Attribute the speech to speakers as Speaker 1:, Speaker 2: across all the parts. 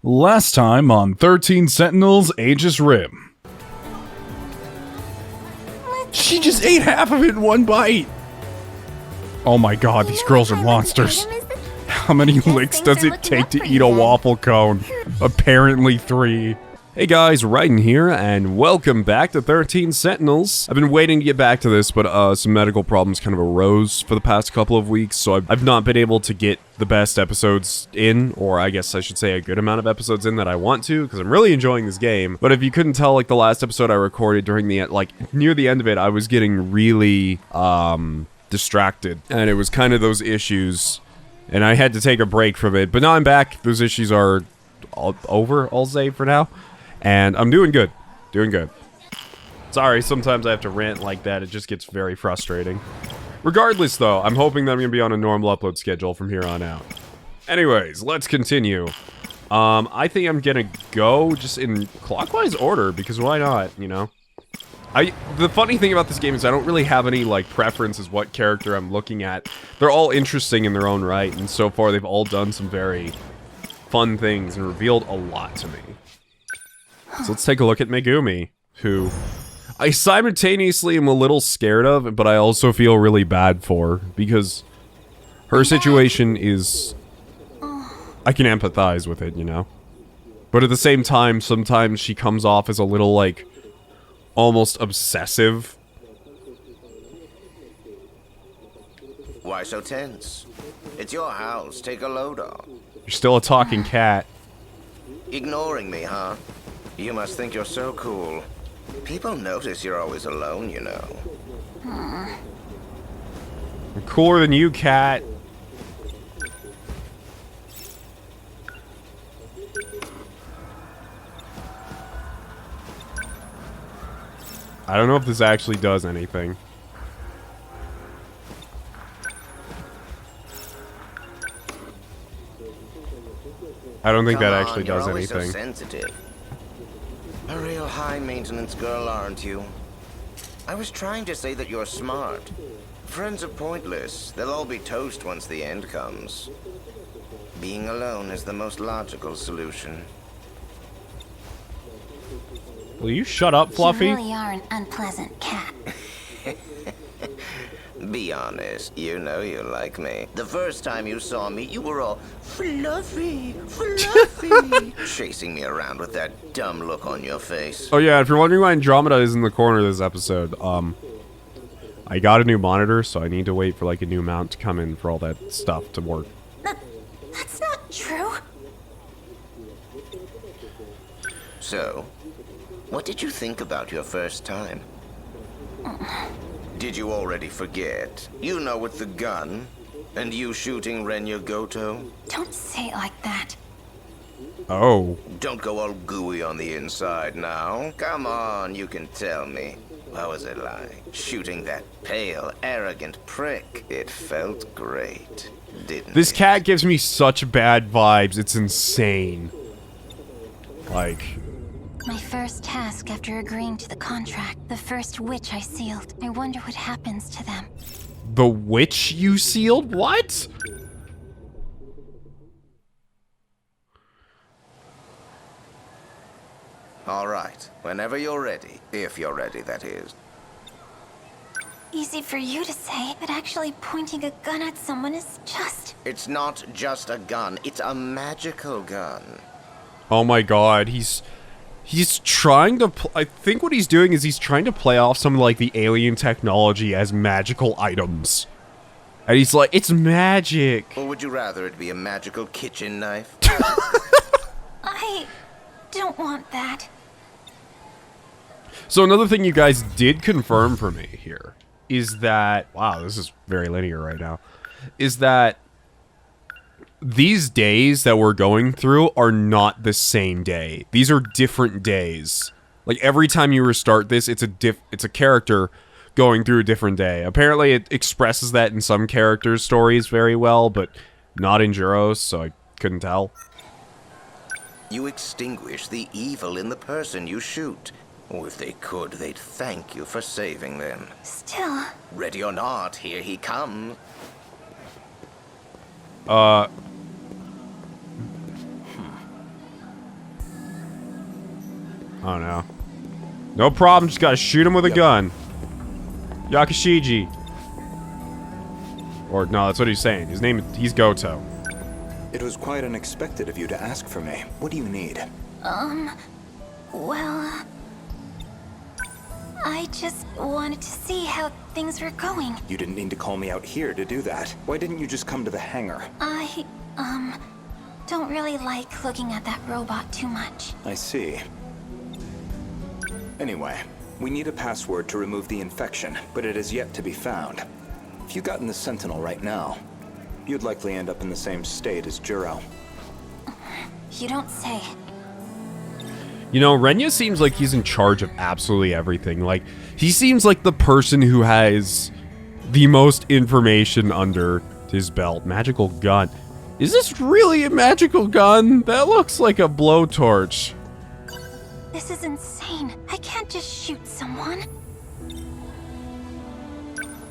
Speaker 1: Last time on 13 Sentinels Aegis Rim. She just ate half of it in one bite! Oh my god, these girls are monsters. How many licks does it take to eat a waffle cone? Apparently 3. Hey guys, Raiden here, and welcome back to 13 Sentinels. I've been waiting to get back to this, but some medical problems kind of arose for the past couple of weeks, so I've not been able to get the best episodes in, or I guess I should say a good amount of episodes in that I want to, because I'm really enjoying this game. But if you couldn't tell, like, the last episode I recorded during the, near the end of it, I was getting really, distracted, and it was kind of those issues, and I had to take a break from it, but now I'm back. Those issues are over, I'll say, for now. And I'm doing good. Doing good. Sorry, sometimes I have to rant like that. It just gets very frustrating. Regardless, though, I'm hoping that I'm going to be on a normal upload schedule from here on out. Anyways, let's continue. I think I'm going to go just in clockwise order, because why not, you know? The funny thing about this game is I don't really have any, like, preference as what character I'm looking at. They're all interesting in their own right, and so far they've all done some very fun things and revealed a lot to me. So let's take a look at Megumi, who I simultaneously am a little scared of, but I also feel really bad for, because her situation is... I can empathize with it, you know? But at the same time, sometimes she comes off as a little, like, almost obsessive.
Speaker 2: Why so tense? It's your house, take a load off.
Speaker 1: You're still a talking cat.
Speaker 2: Ignoring me, huh? You must think you're so cool. People notice you're always alone, you know.
Speaker 1: I'm cooler than you, cat. I don't know if this actually does anything. I don't think that actually does anything.
Speaker 2: So sensitive. A real high-maintenance girl, aren't you? I was trying to say that you're smart. Friends are pointless. They'll all be toast once the end comes. Being alone is the most logical solution.
Speaker 1: Will you shut up, Fluffy?
Speaker 3: You really are an unpleasant cat.
Speaker 2: Be honest, you know you like me. The first time you saw me, you were all fluffy, fluffy, chasing me around with that dumb look on your face.
Speaker 1: Oh yeah, if you're wondering why Andromeda is in the corner of this episode, I got a new monitor, so I need to wait for, like, a new mount to come in for all that stuff to work.
Speaker 3: That's not true.
Speaker 2: So, what did you think about your first time? Did you already forget? You know, with the gun, and you shooting Renya Goto?
Speaker 3: Don't say it like that.
Speaker 1: Oh.
Speaker 2: Don't go all gooey on the inside now. Come on, you can tell me. What was it like? Shooting that pale, arrogant prick. It felt great, didn't
Speaker 1: This
Speaker 2: it?
Speaker 1: cat gives me such bad vibes, it's insane. Like...
Speaker 3: My first task after agreeing to the contract. The first witch I sealed. I wonder what happens to them.
Speaker 1: The witch you sealed? What?
Speaker 2: All right, whenever you're ready. If you're ready, that is.
Speaker 3: Easy for you to say, but actually pointing a gun at someone is just...
Speaker 2: It's not just a gun, it's a magical gun.
Speaker 1: Oh my god, he's trying to... I think what he's doing is he's trying to play off some, like, the alien technology as magical items. And he's like, it's magic.
Speaker 2: Or would you rather it be a magical kitchen knife?
Speaker 3: I don't want that.
Speaker 1: So another thing you guys did confirm for me here is that... Wow, this is very linear right now. Is that these days that we're going through are not the same day. These are different days. Like, every time you restart this, it's a character going through a different day. Apparently, it expresses that in some characters' stories very well, but not in Juro's, so I couldn't tell.
Speaker 2: You extinguish the evil in the person you shoot. Or if they could, they'd thank you for saving them.
Speaker 3: Still...
Speaker 2: Ready or not, here he comes.
Speaker 1: Oh no. No problem, just gotta shoot him with a gun. Yakashiji. Or, no, that's what he's saying. His name, he's Goto.
Speaker 4: It was quite unexpected of you to ask for me. What do you need?
Speaker 3: Well... I just wanted to see how things were going.
Speaker 4: You didn't need to call me out here to do that. Why didn't you just come to the hangar?
Speaker 3: I, don't really like looking at that robot too much.
Speaker 4: I see. Anyway, we need a password to remove the infection, but it is yet to be found. If you got in the Sentinel right now, you'd likely end up in the same state as Juro.
Speaker 3: You don't say.
Speaker 1: You know, Renya seems like he's in charge of absolutely everything. Like, he seems like the person who has the most information under his belt. Magical gun. Is this really a magical gun? That looks like a blowtorch.
Speaker 3: This is insane. I can't just shoot someone.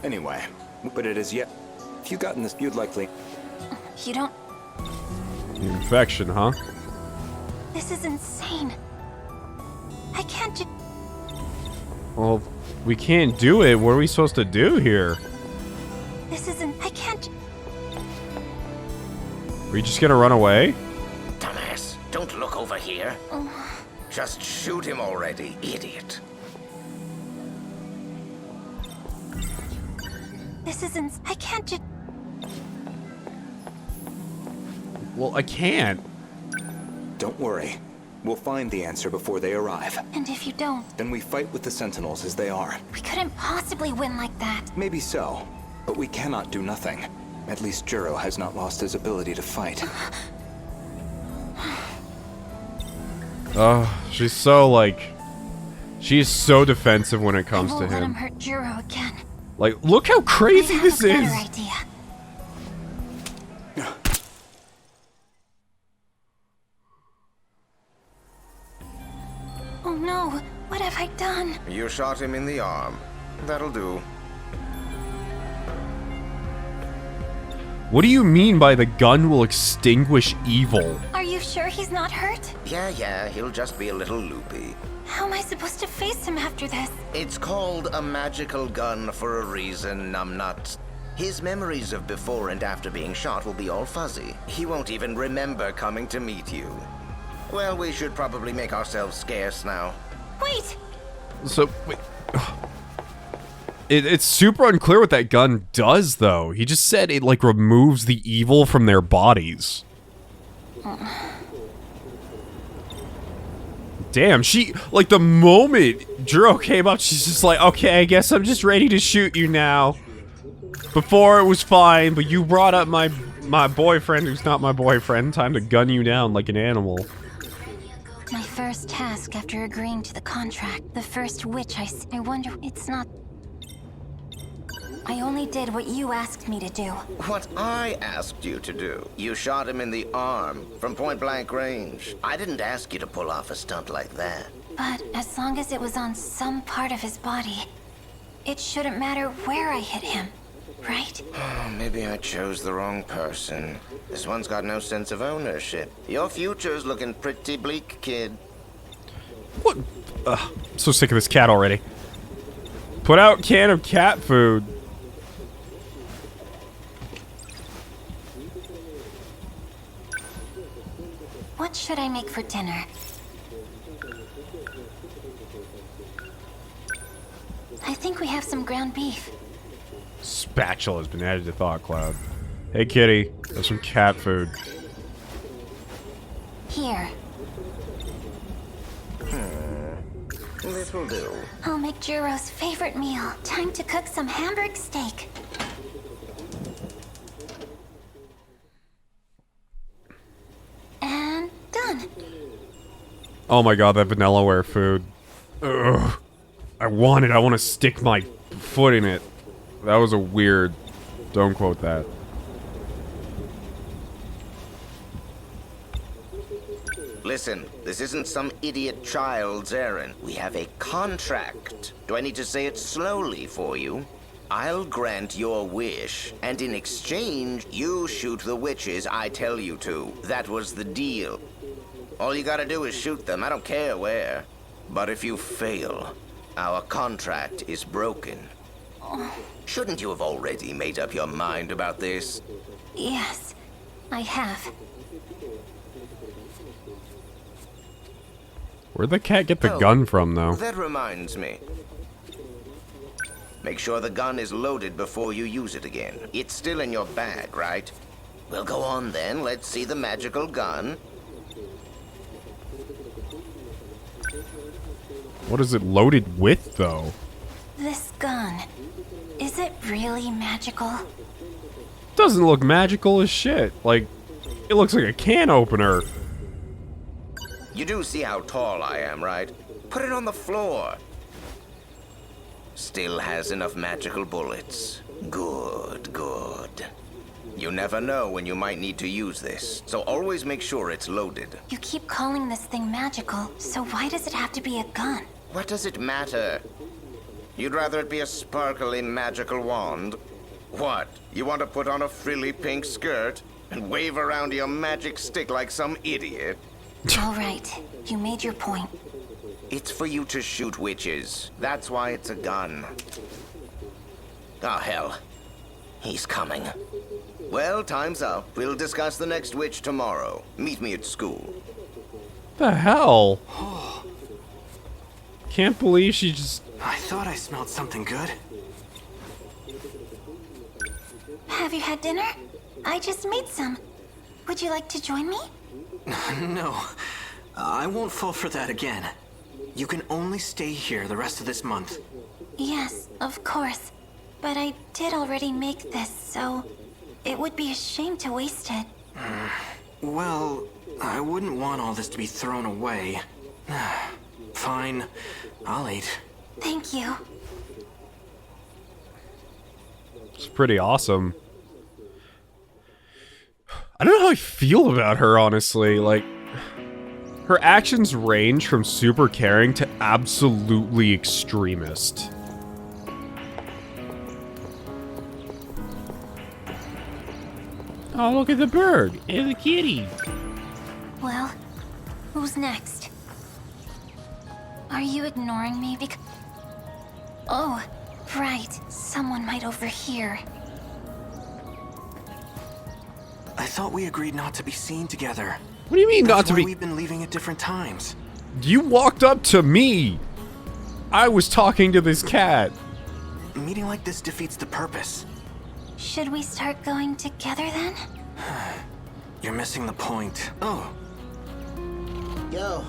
Speaker 4: Anyway, but it is yet... If you got in this, you'd likely...
Speaker 3: You don't...
Speaker 1: Infection, huh?
Speaker 3: This is insane. I can't just...
Speaker 1: Well, we can't do it. What are we supposed to do here?
Speaker 3: This isn't... I can't...
Speaker 1: Are we just gonna run away?
Speaker 2: Dumbass, don't look over here.
Speaker 3: Oh.
Speaker 2: Just shoot him already, idiot.
Speaker 3: This isn't... I can't just...
Speaker 1: Well, I can't.
Speaker 4: Don't worry. We'll find the answer before they arrive.
Speaker 3: And if you don't...
Speaker 4: Then we fight with the Sentinels as they are.
Speaker 3: We couldn't possibly win like that.
Speaker 4: Maybe so, but we cannot do nothing. At least Juro has not lost his ability to fight.
Speaker 1: She's so, like... She's so defensive when it comes
Speaker 3: I
Speaker 1: to
Speaker 3: won't let him
Speaker 1: him.
Speaker 3: hurt Juro again.
Speaker 1: Like, look how crazy
Speaker 3: I have
Speaker 1: this
Speaker 3: a better
Speaker 1: is!
Speaker 3: idea. Oh no, what have I done?
Speaker 2: You shot him in the arm. That'll do.
Speaker 1: What do you mean by the gun will extinguish evil?
Speaker 3: Are you sure he's not hurt?
Speaker 2: Yeah, he'll just be a little loopy.
Speaker 3: How am I supposed to face him after this?
Speaker 2: It's called a magical gun for a reason, numbnuts. His memories of before and after being shot will be all fuzzy. He won't even remember coming to meet you. Well, we should probably make ourselves scarce now.
Speaker 3: Wait!
Speaker 1: So, wait. It's super unclear what that gun does, though. He just said it, like, removes the evil from their bodies. Damn, she, like, the moment Juro came up, she's just like, okay, I guess I'm just ready to shoot you now. Before it was fine, but you brought up my boyfriend who's not my boyfriend. Time to gun you down like an animal.
Speaker 3: My first task after agreeing to the contract. The first witch I wonder, it's not... I only did what you asked me to do.
Speaker 2: What I asked you to do. You shot him in the arm from point-blank range. I didn't ask you to pull off a stunt like that.
Speaker 3: But as long as it was on some part of his body, it shouldn't matter where I hit him, right?
Speaker 2: Oh, maybe I chose the wrong person. This one's got no sense of ownership. Your future's looking pretty bleak, kid.
Speaker 1: What? I'm so sick of this cat already. Put out can of cat food.
Speaker 3: What should I make for dinner? I think we have some ground beef.
Speaker 1: Spatula has been added to Thought Cloud. Hey, kitty. There's some cat food.
Speaker 3: Here.
Speaker 2: This will do.
Speaker 3: I'll make Juro's favorite meal. Time to cook some Hamburg steak. And done.
Speaker 1: Oh my god, that Vanillaware food. Ugh. I want it. I want to stick my foot in it. That was a weird... Don't quote that.
Speaker 2: Listen, this isn't some idiot child's errand. We have a contract. Do I need to say it slowly for you? I'll grant your wish, and in exchange, you shoot the witches I tell you to. That was the deal. All you gotta do is shoot them. I don't care where. But if you fail, our contract is broken. Shouldn't you have already made up your mind about this?
Speaker 3: Yes, I have.
Speaker 1: Where'd the cat get the gun from, though?
Speaker 2: That reminds me. Make sure the gun is loaded before you use it again. It's still in your bag, right? Well, go on then. Let's see the magical gun.
Speaker 1: What is it loaded with, though?
Speaker 3: This gun, is it really magical?
Speaker 1: Doesn't look magical as shit. Like, it looks like a can opener.
Speaker 2: You do see how tall I am, right? Put it on the floor. Still has enough magical bullets. Good, good. You never know when you might need to use this, so always make sure it's loaded.
Speaker 3: You keep calling this thing magical, so why does it have to be a gun?
Speaker 2: What does it matter? You'd rather it be a sparkly magical wand? What? You want to put on a frilly pink skirt and wave around your magic stick like some idiot?
Speaker 3: All right, you made your point.
Speaker 2: It's for you to shoot witches. That's why it's a gun. Oh, hell. He's coming. Well, time's up. We'll discuss the next witch tomorrow. Meet me at school.
Speaker 1: The hell? Can't believe she just...
Speaker 5: I thought I smelled something good.
Speaker 3: Have you had dinner? I just made some. Would you like to join me?
Speaker 5: No, I won't fall for that again. You can only stay here the rest of this month.
Speaker 3: Yes, of course. But I did already make this, so it would be a shame to waste it.
Speaker 5: Well, I wouldn't want all this to be thrown away. Fine, I'll eat.
Speaker 3: Thank you.
Speaker 1: It's pretty awesome. I don't know how I feel about her, honestly. Like, her actions range from super caring to absolutely extremist. Oh, look at the bird and the kitty.
Speaker 3: Well, who's next? Are you ignoring me because... Oh, right. Someone might overhear.
Speaker 5: I thought we agreed not to be seen together.
Speaker 1: What do you mean not to be?
Speaker 5: We've been leaving at different times.
Speaker 1: You walked up to me. I was talking to this cat.
Speaker 5: A meeting like this defeats the purpose.
Speaker 3: Should we start going together then?
Speaker 5: You're missing the point. Oh.
Speaker 6: Yo.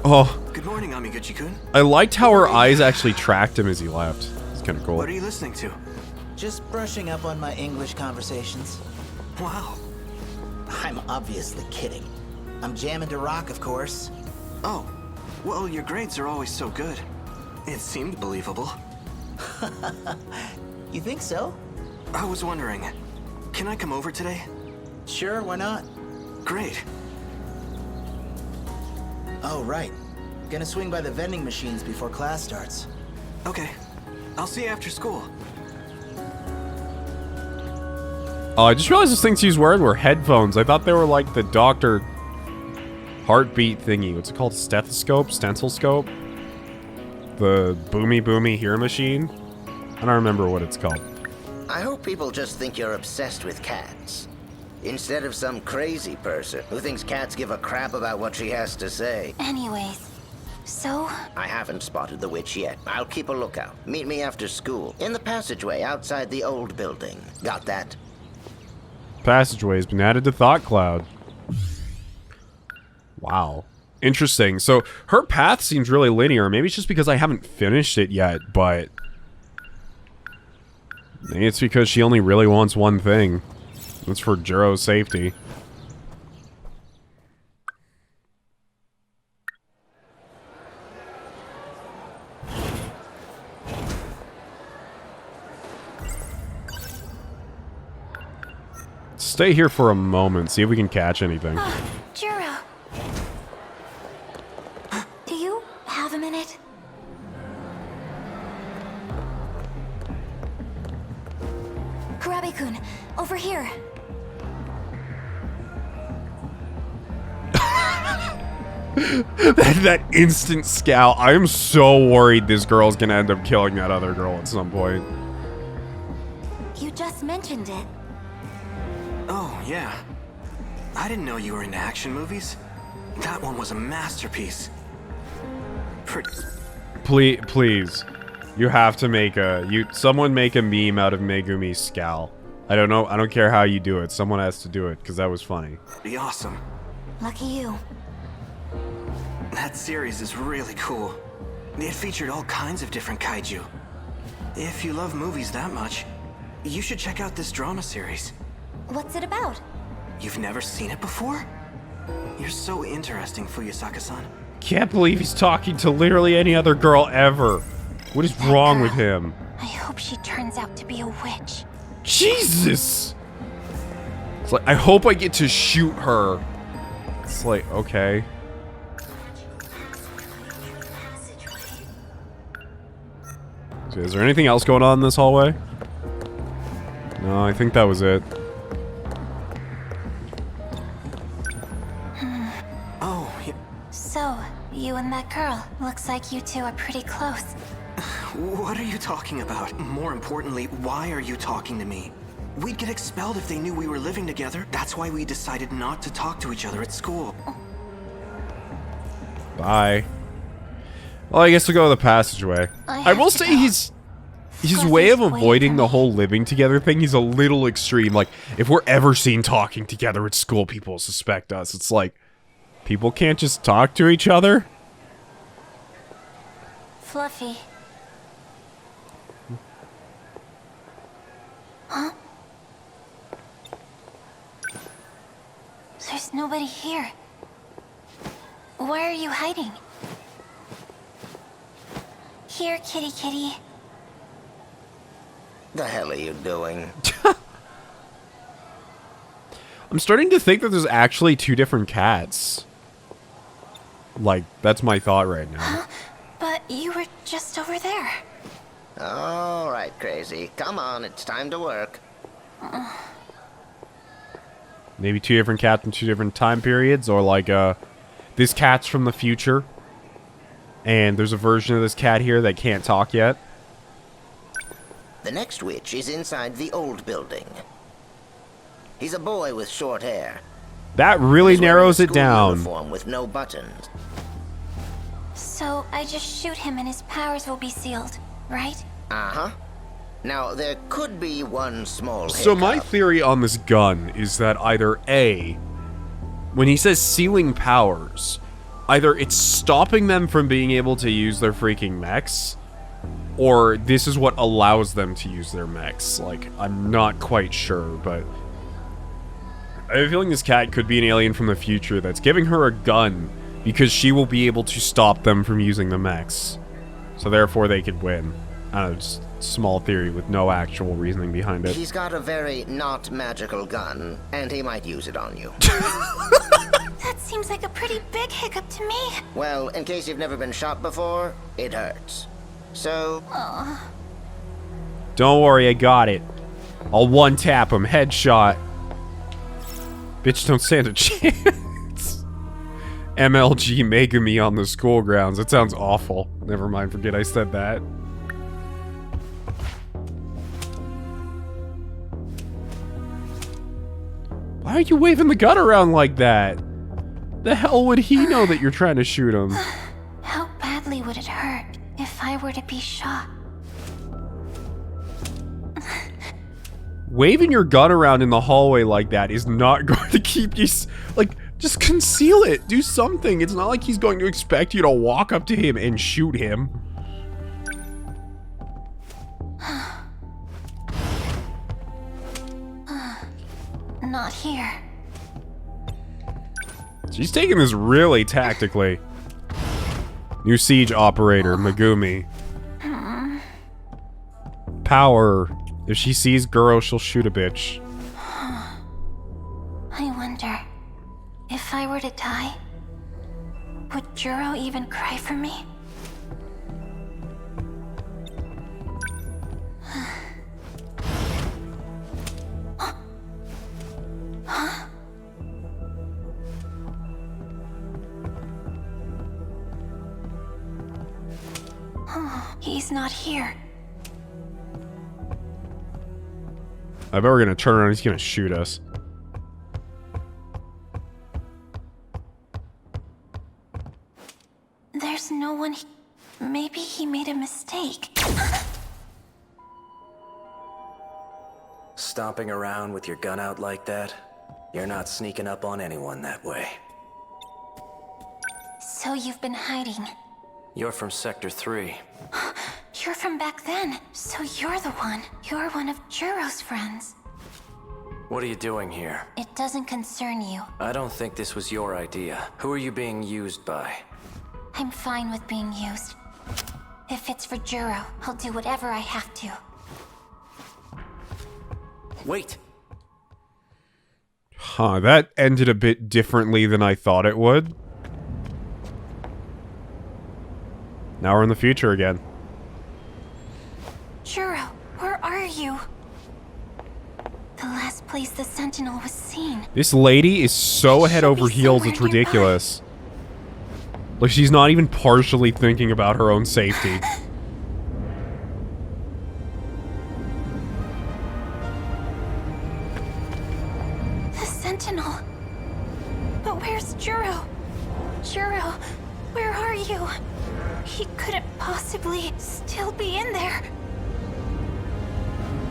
Speaker 1: Oh,
Speaker 5: Good morning, Amiguchi-kun.
Speaker 1: I liked how her eyes actually tracked him as he left. It's kind of cool.
Speaker 5: What are you listening to?
Speaker 6: Just brushing up on my English conversations.
Speaker 5: Wow.
Speaker 6: I'm obviously kidding. I'm jamming to rock, of course.
Speaker 5: Oh, well, your grades are always so good. It seemed believable.
Speaker 6: You think so?
Speaker 5: I was wondering, can I come over today?
Speaker 6: Sure, why not?
Speaker 5: Great.
Speaker 6: Oh, right. Gonna swing by the vending machines before class starts.
Speaker 5: Okay. I'll see you after school.
Speaker 1: Oh, I just realized those things he was wearing were headphones. I thought they were like the doctor heartbeat thingy. What's it called? Stethoscope? Stencil scope? The boomy hear machine? I don't remember what it's called.
Speaker 2: I hope people just think you're obsessed with cats. Instead of some crazy person who thinks cats give a crap about what she has to say.
Speaker 3: Anyways, so...
Speaker 2: I haven't spotted the witch yet. I'll keep a lookout. Meet me after school, in the passageway outside the old building. Got that?
Speaker 1: Passageway's been added to Thought Cloud. Wow. Interesting. So, her path seems really linear. Maybe it's just because I haven't finished it yet, but... maybe it's because she only really wants one thing. That's for Juro's safety. Stay here for a moment, see if we can catch anything.
Speaker 3: Juro. Do you have a minute? Kurabe-kun, over here.
Speaker 1: that instant scowl. I am so worried this girl's gonna end up killing that other girl at some point.
Speaker 3: You just mentioned it.
Speaker 5: Oh, yeah. I didn't know you were into action movies. That one was a masterpiece.
Speaker 1: Please. You have to make someone make a meme out of Megumi's scowl. I don't know. I don't care how you do it. Someone has to do it because that was funny.
Speaker 5: Be awesome.
Speaker 3: Lucky you.
Speaker 5: That series is really cool. It featured all kinds of different kaiju. If you love movies that much, you should check out this drama series.
Speaker 3: What's it about?
Speaker 5: You've never seen it before? You're so interesting, Fuyusaka-san.
Speaker 1: Can't believe he's talking to literally any other girl ever. What is wrong with him?
Speaker 3: I hope she turns out to be a witch.
Speaker 1: Jesus! It's like, I hope I get to shoot her. It's like, okay. So is there anything else going on in this hallway? No, I think that was it.
Speaker 5: Oh,
Speaker 3: So, you and that girl. Looks like you two are pretty close.
Speaker 5: what are you talking about? More importantly, why are you talking to me? We'd get expelled if they knew we were living together. That's why we decided not to talk to each other at school.
Speaker 1: Bye. Well, I guess we'll go the passageway. I will say his way of avoiding the whole living together thing, he's a little extreme. Like, if we're ever seen talking together at school, people suspect us. It's like, people can't just talk to each other?
Speaker 3: Fluffy. Huh? There's nobody here. Why are you hiding? Here, kitty kitty.
Speaker 2: The hell are you doing?
Speaker 1: I'm starting to think that there's actually two different cats. Like, that's my thought right now.
Speaker 3: Huh? But you were just over there.
Speaker 2: All right, crazy. Come on, it's time to work.
Speaker 1: Maybe two different cats in two different time periods, or like, this cat's from the future, and there's a version of this cat here that can't talk yet.
Speaker 2: The next witch is inside the old building. He's a boy with short hair.
Speaker 1: That really
Speaker 2: He's wearing
Speaker 1: narrows
Speaker 2: a
Speaker 1: it
Speaker 2: school
Speaker 1: down.
Speaker 2: uniform with no buttons.
Speaker 3: So I just shoot him and his powers will be sealed, right?
Speaker 2: Uh-huh. Now, there could be one small
Speaker 1: So my
Speaker 2: hiccup.
Speaker 1: theory on this gun is that either A, when he says sealing powers, either it's stopping them from being able to use their freaking mechs, or this is what allows them to use their mechs. Like, I'm not quite sure, but I have a feeling this cat could be an alien from the future that's giving her a gun because she will be able to stop them from using the mechs. So therefore they could win. I don't know, just a small theory with no actual reasoning behind it.
Speaker 2: He's got a very not magical gun, and he might use it on you.
Speaker 3: That seems like a pretty big hiccup to me.
Speaker 2: Well, in case you've never been shot before, it hurts. So,
Speaker 1: Don't worry, I got it. I'll one-tap him, headshot. Bitch, don't stand a chance. MLG Megumi on the school grounds. That sounds awful. Never mind, forget I said that. Why are you waving the gun around like that? The hell would he know that you're trying to shoot him?
Speaker 3: How badly would it hurt if I were to be shot?
Speaker 1: Waving your gun around in the hallway like that is not going to keep you... Like, just conceal it. Do something. It's not like he's going to expect you to walk up to him and shoot him.
Speaker 3: Not here.
Speaker 1: She's taking this really tactically. New siege operator, Megumi. Power. If she sees girl, she'll shoot a bitch.
Speaker 3: I wonder, if I were to die, would Juro even cry for me? He's not here.
Speaker 1: I bet we're gonna turn around, he's gonna shoot us.
Speaker 3: There's no one. Maybe he made a mistake.
Speaker 5: Stomping around with your gun out like that? You're not sneaking up on anyone that way.
Speaker 3: So you've been hiding.
Speaker 5: You're from Sector 3.
Speaker 3: You're from back then. So you're the one. You're one of Juro's friends.
Speaker 5: What are you doing here?
Speaker 3: It doesn't concern you.
Speaker 5: I don't think this was your idea. Who are you being used by?
Speaker 3: I'm fine with being used. If it's for Juro, I'll do whatever I have to.
Speaker 5: Wait!
Speaker 1: Huh, that ended a bit differently than I thought it would. Now we're in the future again.
Speaker 3: Juro, where are you? The last place the Sentinel was seen.
Speaker 1: This lady is so head
Speaker 3: She'll
Speaker 1: over
Speaker 3: be
Speaker 1: heels,
Speaker 3: somewhere
Speaker 1: it's ridiculous. Like, she's not even partially thinking about her own safety.
Speaker 3: The Sentinel. But where's Juro? Juro, where are you? He couldn't possibly still be in there.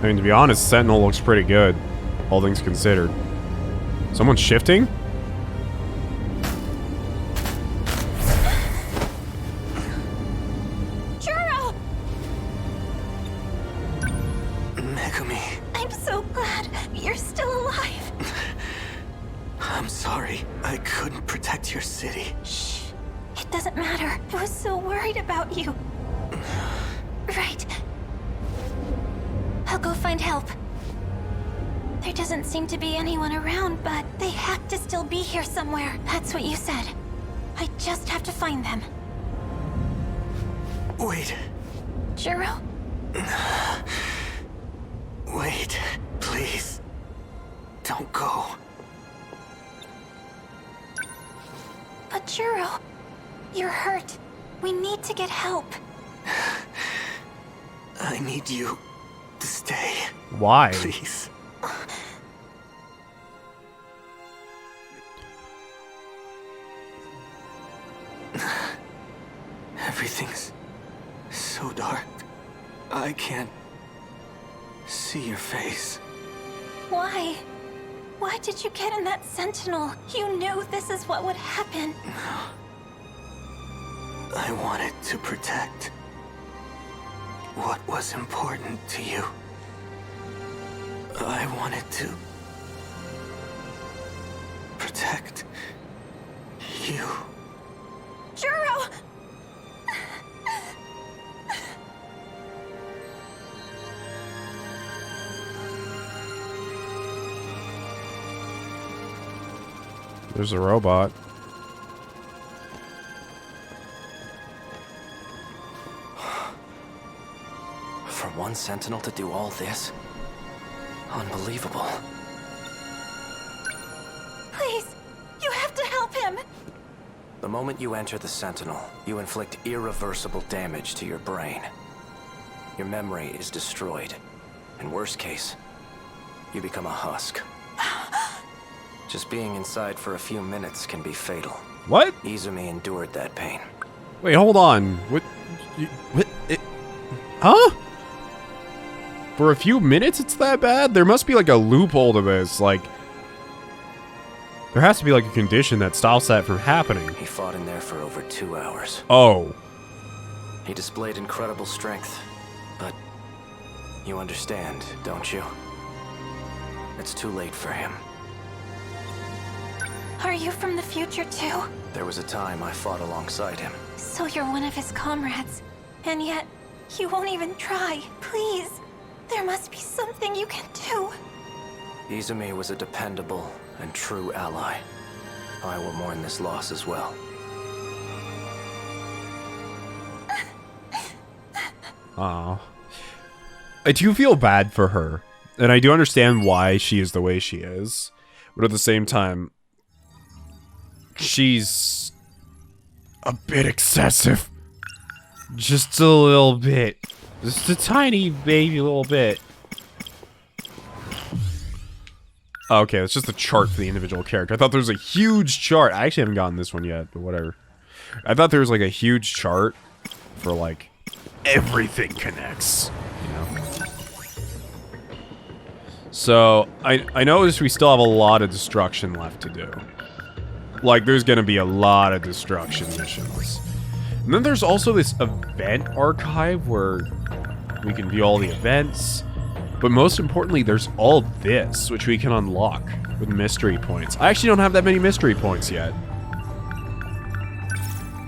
Speaker 1: I mean, to be honest, Sentinel looks pretty good, all things considered. Someone's shifting?
Speaker 3: Juro!
Speaker 5: Megumi,
Speaker 3: I'm so glad you're still alive.
Speaker 5: I'm sorry. I couldn't protect your city.
Speaker 3: Shh. It doesn't matter. I was so worried about you. Right. I'll go find help. There doesn't seem to be anyone around, but they have to still be here somewhere. That's what you said. I just have to find them.
Speaker 5: Wait.
Speaker 3: Juro?
Speaker 5: Wait. Please. Don't go.
Speaker 3: But Juro, you're hurt. We need to get help.
Speaker 5: I need you to stay.
Speaker 1: Why?
Speaker 5: Please. Everything's so dark. I can't see your face.
Speaker 3: Why? Why did you get in that Sentinel? You knew this is what would happen.
Speaker 5: I wanted to protect what was important to you. I wanted to protect you.
Speaker 3: Juro!
Speaker 1: There's a robot.
Speaker 5: For one Sentinel to do all this? Unbelievable.
Speaker 3: Please, you have to help him.
Speaker 5: The moment you enter the Sentinel, you inflict irreversible damage to your brain. Your memory is destroyed. In worst case, you become a husk. Just being inside for a few minutes can be fatal.
Speaker 1: What?
Speaker 5: Izumi endured that pain.
Speaker 1: Wait, hold on. What? Huh? For a few minutes it's that bad? There must be like a loophole to this. Like, there has to be like a condition that stops that from happening.
Speaker 5: He fought in there for over 2 hours.
Speaker 1: Oh.
Speaker 5: He displayed incredible strength, but you understand, don't you? It's too late for him.
Speaker 3: Are you from the future too?
Speaker 5: There was a time I fought alongside him.
Speaker 3: So you're one of his comrades, and yet you won't even try. Please, there must be something you can do.
Speaker 5: Izumi was a dependable and true ally. I will mourn this loss as well.
Speaker 1: Aw. I do feel bad for her, and I do understand why she is the way she is, but at the same time, she's a bit excessive. Just a little bit. Just a tiny baby little bit. Okay, it's just a chart for the individual character. I thought there was a huge chart. I actually haven't gotten this one yet, but whatever. I thought there was like a huge chart for like everything connects, you know? So, I noticed we still have a lot of destruction left to do. Like, there's gonna be a lot of destruction missions. And then there's also this event archive where we can view all the events. But most importantly, there's all this, which we can unlock with mystery points. I actually don't have that many mystery points yet.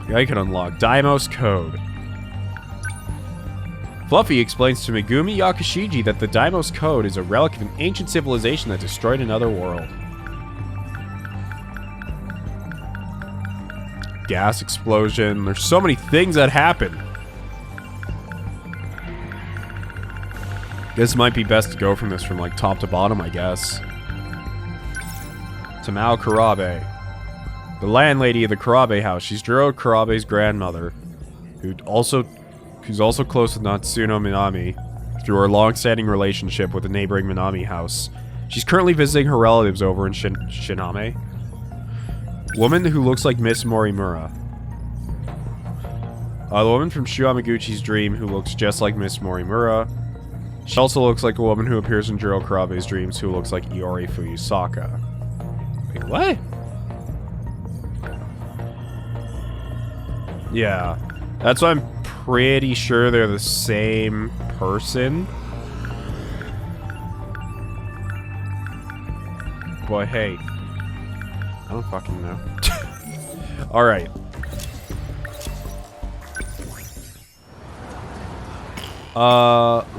Speaker 1: Yeah, I can unlock Daimos Code. Fluffy explains to Megumi Yakashiji that the Daimos Code is a relic of an ancient civilization that destroyed another world. Gas explosion. There's so many things that happen. This might be best to go from this from like top to bottom, I guess. Tamao Kurabe. The landlady of the Kurabe house. She's Jiro Kurabe's grandmother, who's also close with Natsuno Minami through her long-standing relationship with the neighboring Minami house. She's currently visiting her relatives over in Shiname. Woman who looks like Miss Morimura. The woman from Shu Amaguchi's dream who looks just like Miss Morimura. She also looks like a woman who appears in Jiro Kurabe's dreams who looks like Iori Fuyusaka. Wait, what? Yeah. That's why I'm pretty sure they're the same person. Boy, hey. I don't fucking know. Alright.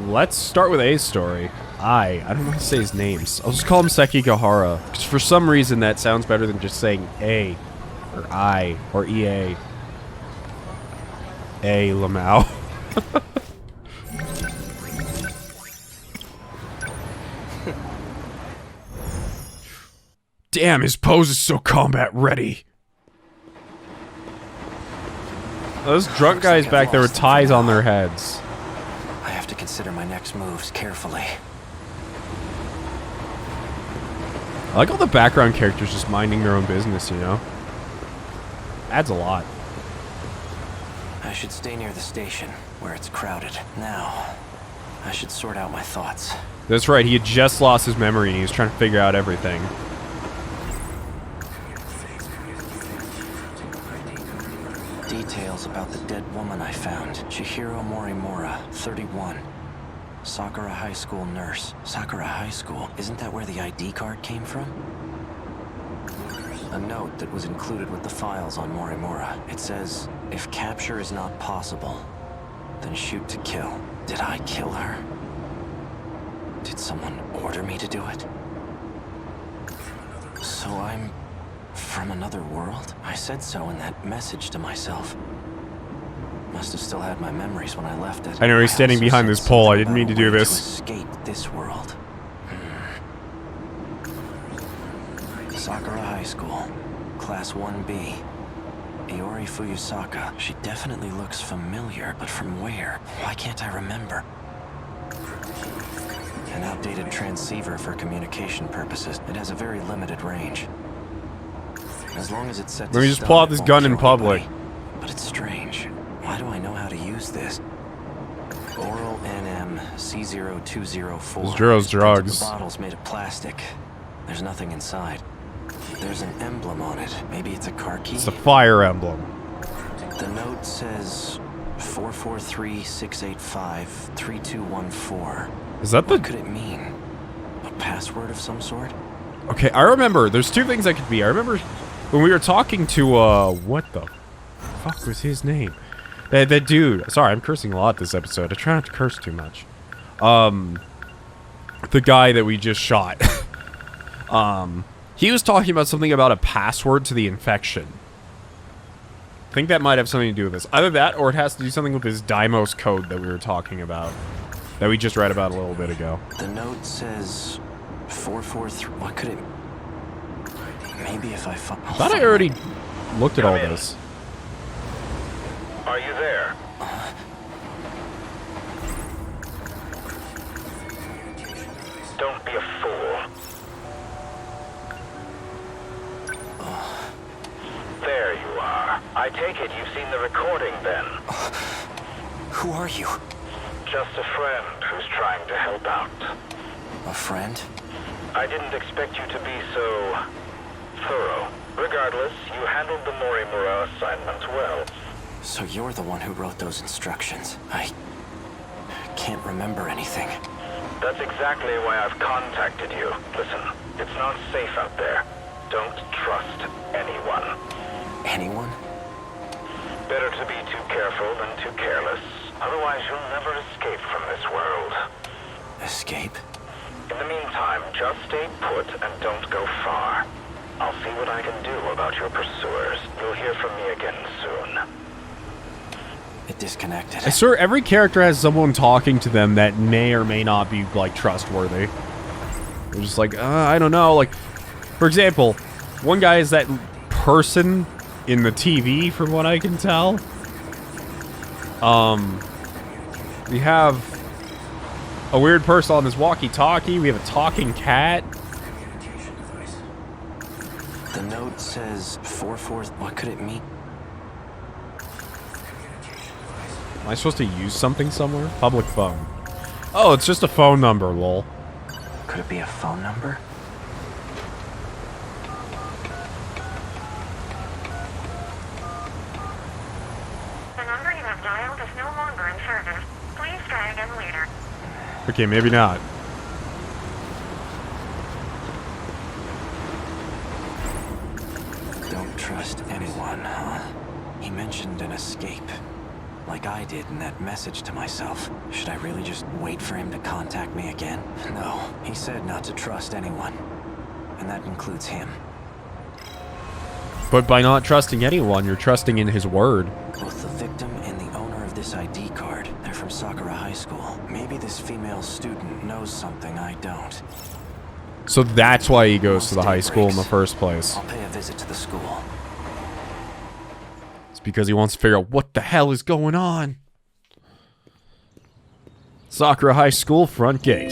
Speaker 1: Let's start with A's story. I don't want to say his names. I'll just call him Sekigahara. Because for some reason that sounds better than just saying A. Or I. Or EA. A. Lamau. Damn, his pose is so combat ready. Those drunk guys back there with ties on their heads.
Speaker 5: I have to consider my next moves carefully.
Speaker 1: I like all the background characters just minding their own business, you know? Adds a lot.
Speaker 5: I should stay near the station, where it's crowded. Now, I should sort out my thoughts.
Speaker 1: That's right, he had just lost his memory and he was trying to figure out everything.
Speaker 5: Details about the dead woman I found. Chihiro Morimura, 31. Sakura High School nurse. Sakura High School? Isn't that where the ID card came from? A note that was included with the files on Morimura. It says, if capture is not possible, then shoot to kill. Did I kill her? Did someone order me to do it? So I'm from another world? I said so in that message to myself. Must have still had my memories when I left it.
Speaker 1: I know he's standing behind this pole. I didn't mean to do this.
Speaker 5: Escape this world. Sakura High School, Class 1B. Iori Fuyusaka. She definitely looks familiar, but from where? Why can't I remember? An outdated transceiver for communication purposes. It has a very limited range. As long as it's set to
Speaker 1: Let me just pull out this gun in public.
Speaker 5: But it's strange. Why do I know how to use this? Oral NM C0204.
Speaker 1: It's Jiro's drugs.
Speaker 5: The bottle's made of plastic. There's nothing inside. There's an emblem on it. Maybe it's a car key?
Speaker 1: It's a fire emblem.
Speaker 5: The note says 443-685-3214.
Speaker 1: Is that the...
Speaker 5: What could it mean? A password of some sort?
Speaker 1: Okay, I remember. There's two things that could be. I remember when we were talking to, what the fuck was his name? That dude. Sorry, I'm cursing a lot this episode. I try not to curse too much. The guy that we just shot. He was talking about something about a password to the infection. I think that might have something to do with this. Either that, or it has to do something with this Daimos code that we were talking about. That we just read about a little bit ago.
Speaker 5: The note says 443. What could it... Maybe if I
Speaker 1: thought I already looked at all this.
Speaker 7: Are you there? Don't be a fool. There you are. I take it you've seen the recording then.
Speaker 5: Who are you?
Speaker 7: Just a friend who's trying to help out.
Speaker 5: A friend?
Speaker 7: I didn't expect you to be so thorough. Regardless, you handled the Morimura assignment well.
Speaker 5: So you're the one who wrote those instructions. I can't remember anything.
Speaker 7: That's exactly why I've contacted you. Listen, it's not safe out there. Don't trust anyone.
Speaker 5: Anyone?
Speaker 7: Better to be too careful than too careless. Otherwise, you'll never escape from this world.
Speaker 5: Escape?
Speaker 7: In the meantime, just stay put and don't go far. I'll see what I can do about your pursuers. You'll hear from me again soon.
Speaker 5: It disconnected.
Speaker 1: I swear every character has someone talking to them that may or may not be, like, trustworthy. They're just like, I don't know. Like, for example, one guy is that person in the TV, from what I can tell. We have a weird person on this walkie-talkie. We have a talking cat.
Speaker 5: The note says 4/4. What could it mean?
Speaker 1: Am I supposed to use something somewhere? Public phone. Oh, it's just a phone number, lol.
Speaker 5: Could it be a phone number?
Speaker 8: The number you have dialed is no longer in service. Please try again later.
Speaker 1: Okay, maybe not.
Speaker 5: Don't trust anyone, huh? He mentioned an escape. Like I did in that message to myself. Should I really just wait for him to contact me again? No, he said not to trust anyone. And that includes him.
Speaker 1: But by not trusting anyone, you're trusting in his word.
Speaker 5: Both the victim and the owner of this ID card, they're from Sakura High School. Maybe this female student knows something I don't.
Speaker 1: So that's why he goes to the high school in the first place.
Speaker 5: I'll pay a visit to the school.
Speaker 1: It's because he wants to figure out what the hell is going on. Sakura High School front gate.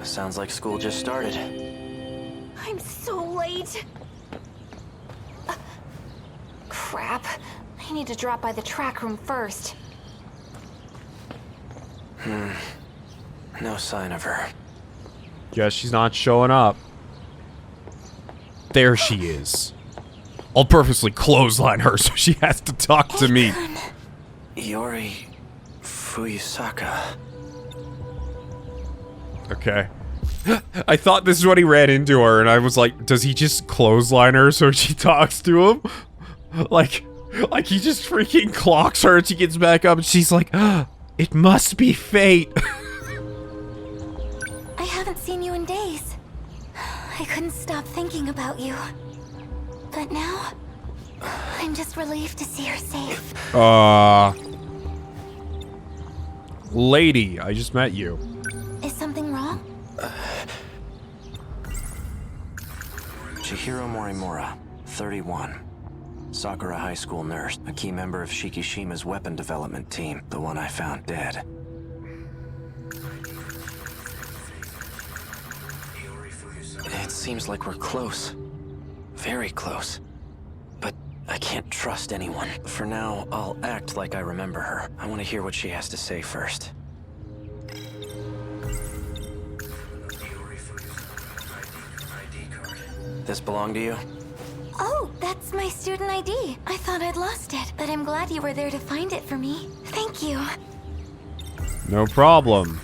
Speaker 5: Sounds like school just started.
Speaker 3: I'm so late. Crap. I need to drop by the track room first.
Speaker 5: No sign of her.
Speaker 1: Guess she's not showing up. There she is. I'll purposely clothesline her so she has to talk to me.
Speaker 5: Iori Fuyusaka.
Speaker 1: Okay. I thought this is what he ran into her, and I was like, does he just clothesline her so she talks to him? Like he just freaking clocks her and she gets back up and she's like, it must be fate.
Speaker 3: I haven't seen you in days. I couldn't stop thinking about you. But now, I'm just relieved to see her safe.
Speaker 1: Lady, I just met you.
Speaker 3: Is something wrong?
Speaker 5: Chihiro Morimura, 31. Sakura High School nurse, a key member of Shikishima's weapon development team, the one I found dead. It seems like we're close. Very close. But I can't trust anyone. For now, I'll act like I remember her. I want to hear what she has to say first. This belong to you?
Speaker 3: Oh, that's my student ID. I thought I'd lost it, but I'm glad you were there to find it for me. Thank you.
Speaker 1: No problem.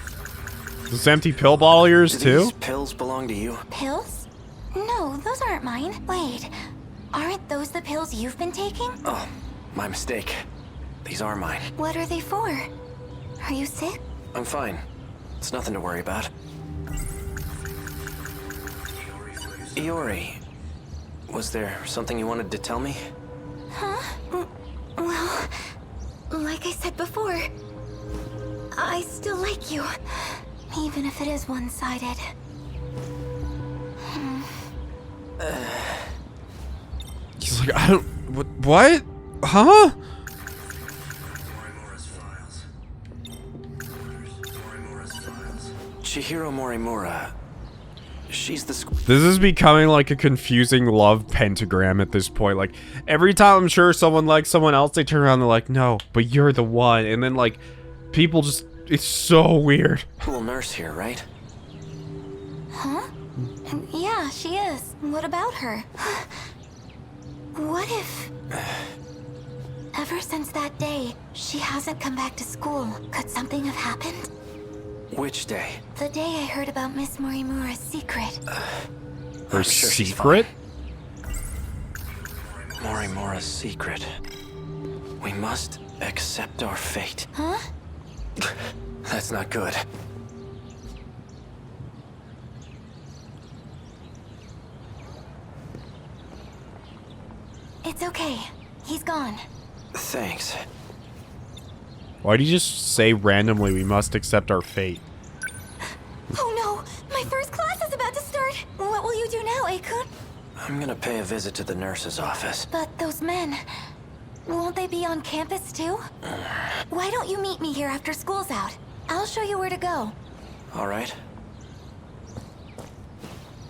Speaker 1: Is this empty pill bottle yours
Speaker 5: Do
Speaker 1: too?
Speaker 5: these pills belong to you?
Speaker 3: Pills? No, those aren't mine. Wait, aren't those the pills you've been taking?
Speaker 5: Oh, my mistake. These are mine.
Speaker 3: What are they for? Are you sick?
Speaker 5: I'm fine. It's nothing to worry about. Iori, was there something you wanted to tell me?
Speaker 3: Huh? Well, like I said before, I still like you, even if it is one-sided.
Speaker 1: He's like, I don't... What? Huh?
Speaker 5: Chihiro Morimura. She's the
Speaker 1: This is becoming like a confusing love pentagram at this point. Like, every time I'm sure someone likes someone else, they turn around and they're like, no, but you're the one. And then, like, people just... It's so weird.
Speaker 5: cool nurse here, right?
Speaker 3: Huh? Yeah, she is. What about her? What if... Ever since that day, she hasn't come back to school. Could something have happened?
Speaker 5: Which day?
Speaker 3: The day I heard about Miss Morimura's secret.
Speaker 1: Her
Speaker 5: sure she's
Speaker 1: secret?
Speaker 5: Morimura's secret. We must accept our fate.
Speaker 3: Huh?
Speaker 5: That's not good.
Speaker 3: It's okay. He's gone.
Speaker 5: Thanks.
Speaker 1: Why'd you just say randomly we must accept our fate?
Speaker 3: Oh no! My first class is about to start! What will you do now, Akun?
Speaker 5: I'm gonna pay a visit to the nurse's office.
Speaker 3: But those men... Won't they be on campus too? Why don't you meet me here after school's out? I'll show you where to go.
Speaker 5: All right.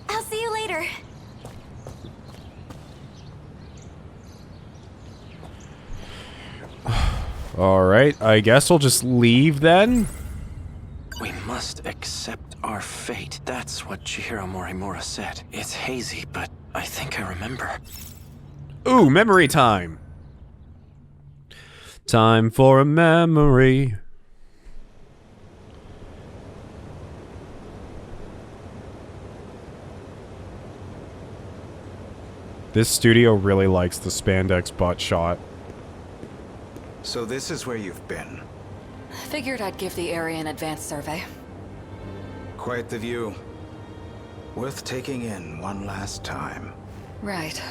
Speaker 3: I'll see you later.
Speaker 1: Alright, I guess we'll just leave then?
Speaker 5: We must accept our fate. That's what Chihiro Morimura said. It's hazy, but I think I remember.
Speaker 1: Ooh, memory time! Time for a memory. This studio really likes the spandex butt shot.
Speaker 9: So this is where you've been.
Speaker 10: Figured I'd give the area an advanced survey.
Speaker 9: Quite the view. Worth taking in one last time.
Speaker 10: Right.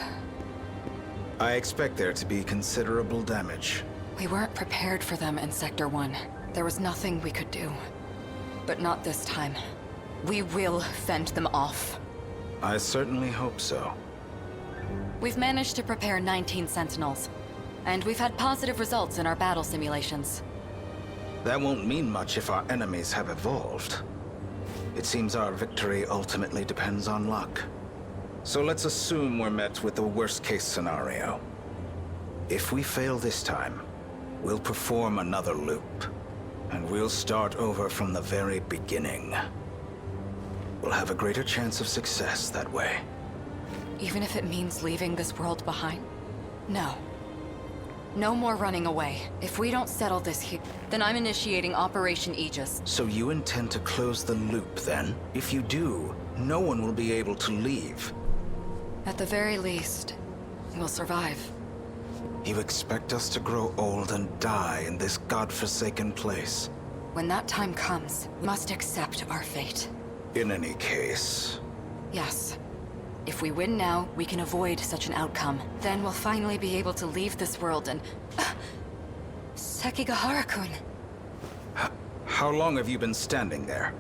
Speaker 9: I expect there to be considerable damage.
Speaker 10: We weren't prepared for them in Sector 1. There was nothing we could do. But not this time. We will fend them off.
Speaker 9: I certainly hope so.
Speaker 10: We've managed to prepare 19 Sentinels. And we've had positive results in our battle simulations.
Speaker 9: That won't mean much if our enemies have evolved. It seems our victory ultimately depends on luck. So let's assume we're met with the worst-case scenario. If we fail this time, we'll perform another loop. And we'll start over from the very beginning. We'll have a greater chance of success that way.
Speaker 10: Even if it means leaving this world behind? No. No more running away. If we don't settle this here, then I'm initiating Operation Aegis.
Speaker 9: So you intend to close the loop, then? If you do, no one will be able to leave.
Speaker 10: At the very least, we'll survive.
Speaker 9: You expect us to grow old and die in this godforsaken place?
Speaker 10: When that time comes, we must accept our fate.
Speaker 9: In any case...
Speaker 10: Yes. If we win now, we can avoid such an outcome. Then we'll finally be able to leave this world and... Sekigahara-kun.
Speaker 9: How long have you been standing there?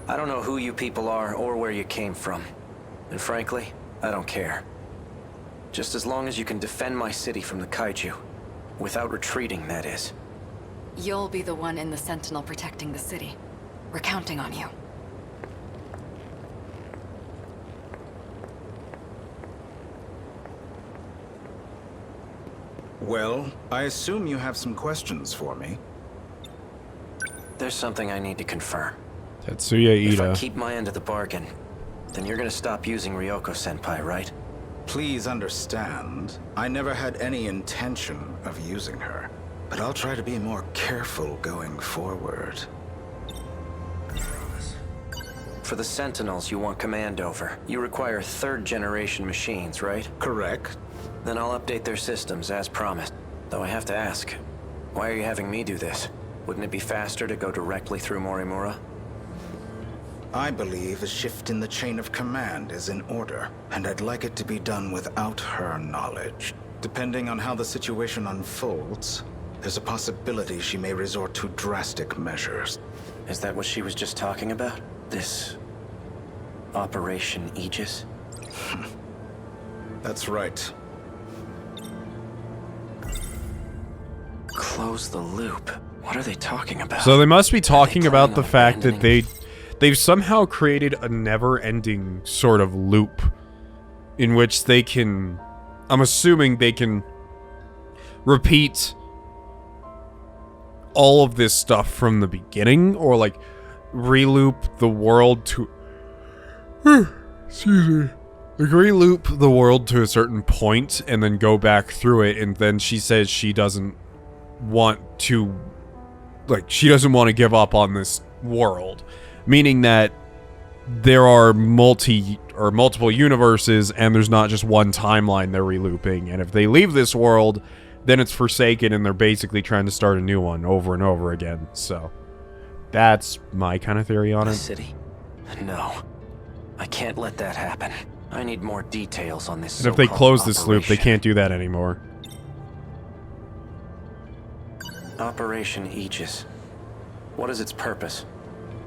Speaker 5: I don't know who you people are or where you came from. And frankly, I don't care. Just as long as you can defend my city from the kaiju. Without retreating, that is.
Speaker 10: You'll be the one in the Sentinel protecting the city. We're counting on you.
Speaker 9: Well, I assume you have some questions for me.
Speaker 5: There's something I need to confirm.
Speaker 1: Tetsuya
Speaker 5: If I
Speaker 1: Ida.
Speaker 5: keep my end of the bargain, then you're gonna stop using Ryoko-senpai, right?
Speaker 9: Please understand, I never had any intention of using her. But I'll try to be more careful going forward.
Speaker 5: For the Sentinels you want command over, you require third-generation machines, right?
Speaker 9: Correct.
Speaker 5: Then I'll update their systems as promised. Though I have to ask, why are you having me do this? Wouldn't it be faster to go directly through Morimura?
Speaker 9: I believe a shift in the chain of command is in order, and I'd like it to be done without her knowledge. Depending on how the situation unfolds, there's a possibility she may resort to drastic measures.
Speaker 5: Is that what she was just talking about? This... Operation Aegis?
Speaker 9: That's right.
Speaker 5: Close the loop. What are they talking about?
Speaker 1: So they must be talking about the fact that they've somehow created a never-ending sort of loop in which they can, I'm assuming they can repeat all of this stuff from the beginning, or like reloop the world to excuse me, like reloop the world to a certain point and then go back through it. And then she says she doesn't want to, like, she doesn't want to give up on this world, meaning that there are multiple universes and there's not just one timeline they're relooping. And if they leave this world, then it's forsaken and they're basically trying to start a new one over and over again. So that's my kind of theory on it.
Speaker 5: City? No. I can't let that happen. I need more details on this.
Speaker 1: And if they close this loop, they can't do that anymore.
Speaker 5: Operation Aegis. What is its purpose?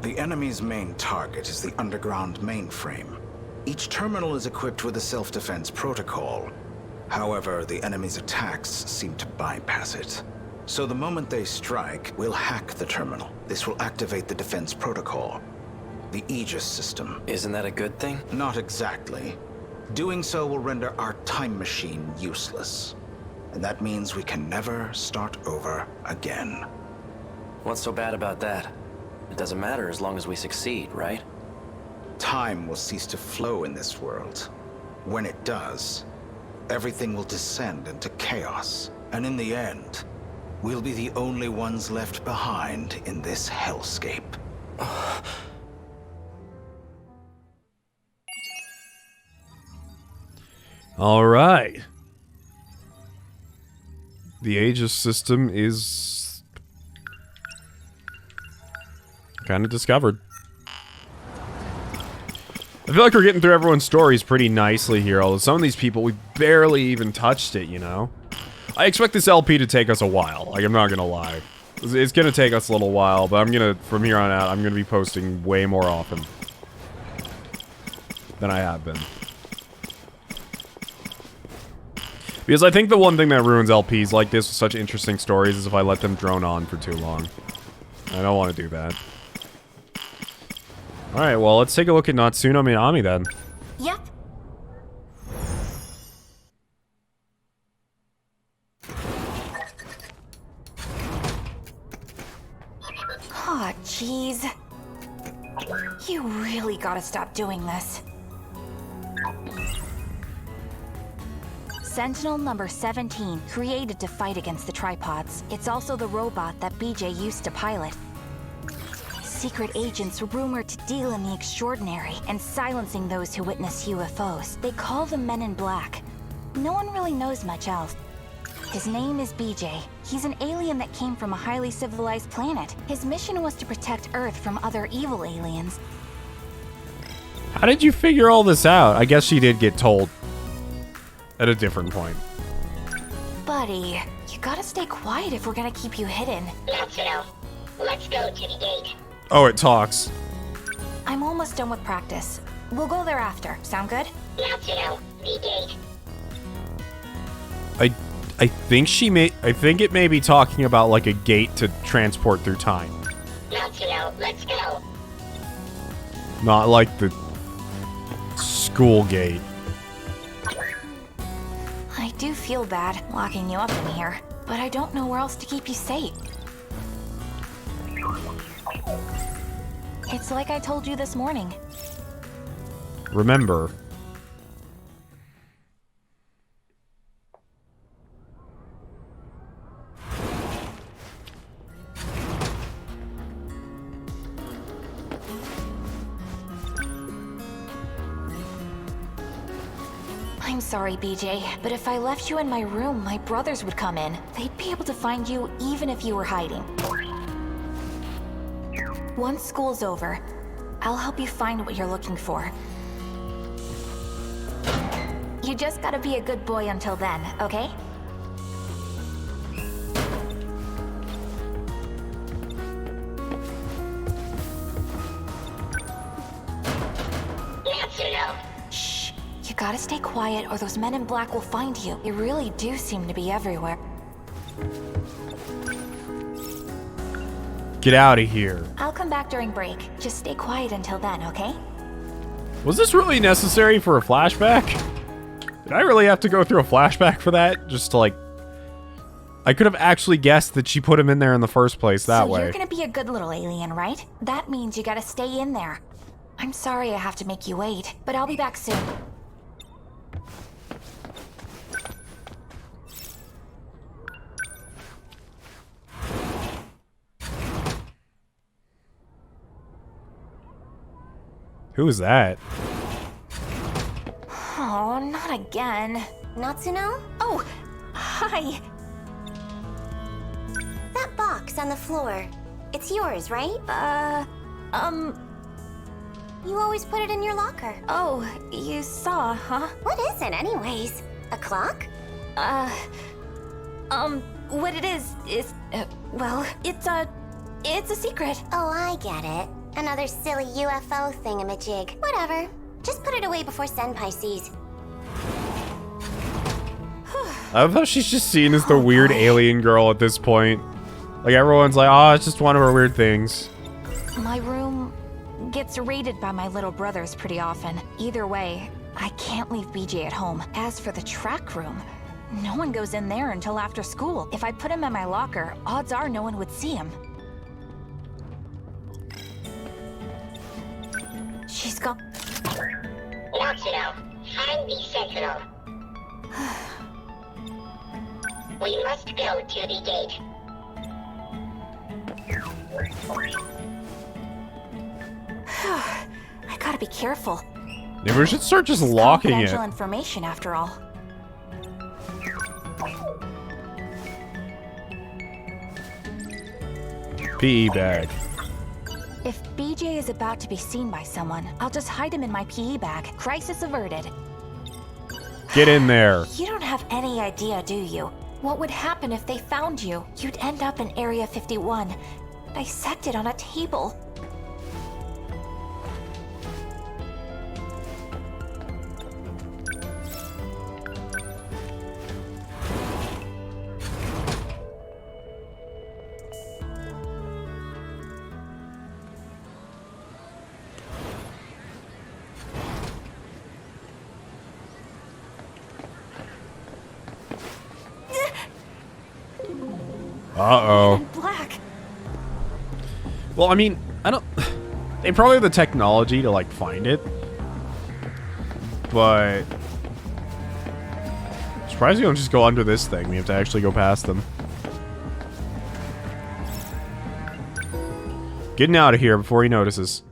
Speaker 9: The enemy's main target is the underground mainframe. Each terminal is equipped with a self-defense protocol. However, the enemy's attacks seem to bypass it. So the moment they strike, we'll hack the terminal. This will activate the defense protocol. The Aegis system.
Speaker 5: Isn't that a good thing?
Speaker 9: Not exactly. Doing so will render our time machine useless. And that means we can never start over again.
Speaker 5: What's so bad about that? It doesn't matter as long as we succeed, right?
Speaker 9: Time will cease to flow in this world. When it does, everything will descend into chaos. And in the end, we'll be the only ones left behind in this hellscape.
Speaker 1: All right. The Aegis system is kind of discovered. I feel like we're getting through everyone's stories pretty nicely here, although some of these people, we barely even touched it, you know? I expect this LP to take us a while, like, I'm not gonna lie. It's gonna take us a little while, but I'm gonna, from here on out, I'm gonna be posting way more often than I have been. Because I think the one thing that ruins LPs like this with such interesting stories is if I let them drone on for too long. I don't want to do that. Alright, well, let's take a look at Natsuno Minami then.
Speaker 3: Yep. Aw, jeez. You really gotta stop doing this. Sentinel number 17, created to fight against the tripods. It's also the robot that BJ used to pilot. Secret agents rumored to deal in the extraordinary and silencing those who witness UFOs. They call them Men in Black. No one really knows much else. His name is BJ. He's an alien that came from a highly civilized planet. His mission was to protect Earth from other evil aliens.
Speaker 1: How did you figure all this out? I guess she did get told at a different point.
Speaker 3: Buddy, you gotta stay quiet if we're gonna keep you hidden.
Speaker 8: Natsuno, let's go to the gate.
Speaker 1: Oh, it talks.
Speaker 3: I'm almost done with practice. We'll go there after. Sound good?
Speaker 8: Natsuno, the gate.
Speaker 1: I think it may be talking about like a gate to transport through time.
Speaker 8: Natsuno, let's go.
Speaker 1: Not like the school gate.
Speaker 3: I do feel bad locking you up in here, but I don't know where else to keep you safe. It's like I told you this morning.
Speaker 1: Remember.
Speaker 3: I'm sorry, BJ, but if I left you in my room, my brothers would come in. They'd be able to find you even if you were hiding. Once school's over, I'll help you find what you're looking for. You just gotta be a good boy until then, okay? Shh. You gotta stay quiet or those men in black will find you. They really do seem to be everywhere.
Speaker 1: Get out of here.
Speaker 3: I'll come back during break. Just stay quiet until then, okay?
Speaker 1: Was this really necessary for a flashback? Did I really have to go through a flashback for that? Just to like... I could have actually guessed that she put him in there in the first place that way.
Speaker 3: So you're gonna be a good little alien, right? That means you gotta stay in there. I'm sorry I have to make you wait, but I'll be back soon.
Speaker 1: Who is that?
Speaker 3: Oh, not again.
Speaker 11: Natsuno?
Speaker 3: Oh, hi.
Speaker 11: That box on the floor. It's yours, right? You always put it in your locker.
Speaker 3: Oh, you saw, huh?
Speaker 11: What is it anyways? A clock?
Speaker 3: What it is, well, it's a secret.
Speaker 11: Oh, I get it. Another silly UFO thingamajig. Whatever. Just put it away before Senpai sees.
Speaker 1: I love how she's just seen as the weird alien girl at this point. Like, everyone's like, oh, it's just one of her weird things.
Speaker 3: My room gets raided by my little brothers pretty often. Either way, I can't leave BJ at home. As for the track room, no one goes in there until after school. If I put him in my locker, odds are no one would see him. She's gone.
Speaker 11: Natsuno, find the Sentinel. We must go to the gate.
Speaker 3: I gotta be careful.
Speaker 1: Maybe we should start just locking it.
Speaker 3: Confidential information, after all.
Speaker 1: PE bag.
Speaker 3: If BJ is about to be seen by someone, I'll just hide him in my PE bag. Crisis averted.
Speaker 1: Get in there.
Speaker 3: You don't have any idea, do you? What would happen if they found you? You'd end up in Area 51, dissected on a table.
Speaker 1: Uh-oh.
Speaker 3: Black.
Speaker 1: Well, I mean, I don't... They probably have the technology to, like, find it. But... I'm surprised you don't just go under this thing. We have to actually go past them. Getting out of here before he notices.